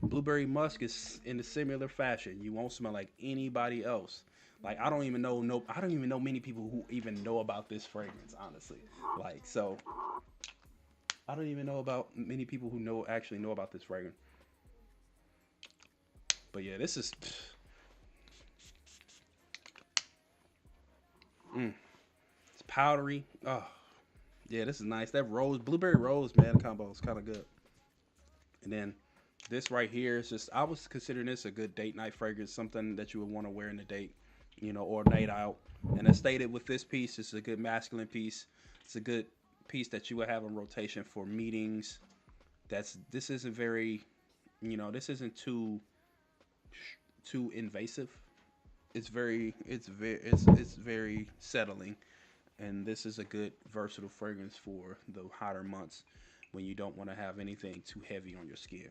Blueberry musk is in a similar fashion. You won't smell like anybody else. Like, I don't even know many people who even know about this fragrance, honestly. Like, so I don't even know about many people who actually know about this fragrance. But yeah, this is it's powdery. Oh, yeah, this is nice. That blueberry rose, man, combo is kind of good. And then this right here is just, I was considering this a good date night fragrance, something that you would want to wear in a date, you know, or night out. And as stated with this piece, it's a good masculine piece. It's a good piece that you would have in rotation for meetings. This isn't very, you know, this isn't too invasive. It's very settling, and this is a good versatile fragrance for the hotter months when you don't want to have anything too heavy on your skin.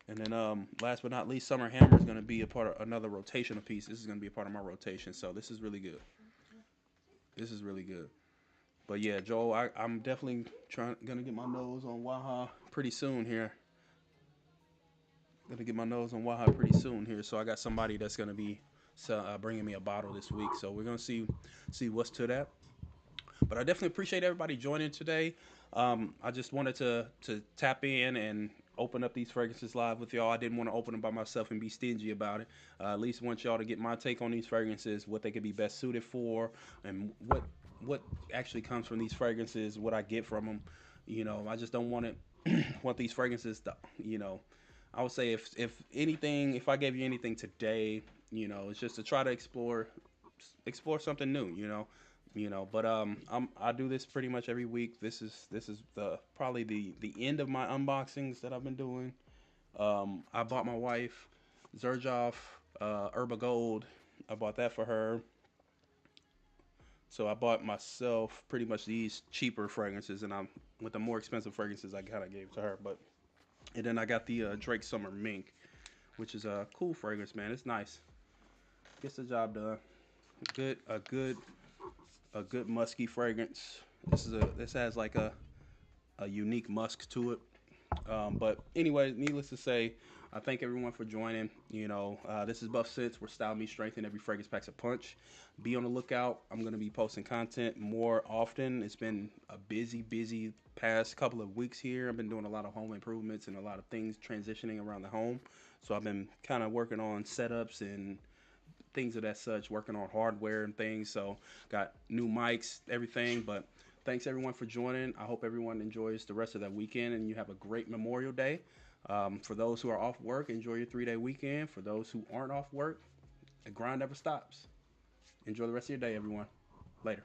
And then last but not least, Summer Hammer is going to be a part of another rotational piece. This is going to be a part of my rotation, so this is really good. This is really good. But yeah, Joel, I'm definitely gonna get my nose on Waha pretty soon here. Gonna get my nose on Waha pretty soon here. So I got somebody that's gonna be bringing me a bottle this week. So we're gonna see what's to that. But I definitely appreciate everybody joining today. I just wanted to tap in and open up these fragrances live with y'all. I didn't want to open them by myself and be stingy about it. At least want y'all to get my take on these fragrances, what they could be best suited for, and what actually comes from these fragrances, what I get from them. You know, I just don't want these fragrances to, you know, I would say if anything, if I gave you anything today, you know, it's just to try to explore something new, you know. But I do this pretty much every week. This is probably the end of my unboxings that I've been doing. I bought my wife Zerjoff Herba Gold. I bought that for her. So I bought myself pretty much these cheaper fragrances, and I'm with the more expensive fragrances I kind of gave to her. But and then I got the Drake Summer Mink, which is a cool fragrance, man. It's nice. Gets the job done. Good, a good musky fragrance. This has like a unique musk to it. But anyway, needless to say, I thank everyone for joining. This is Buff Sense, where style meets strength, and every fragrance packs a punch. Be on the lookout. I'm gonna be posting content more often. It's been a busy past couple of weeks here. I've been doing a lot of home improvements and a lot of things transitioning around the home. So I've been kind of working on setups and things of that such, working on hardware and things. So got new mics, everything. But thanks everyone for joining. I hope everyone enjoys the rest of that weekend and you have a great Memorial Day. For those who are off work, enjoy your 3-day weekend. For those who aren't off work, the grind never stops. Enjoy the rest of your day, everyone. Later.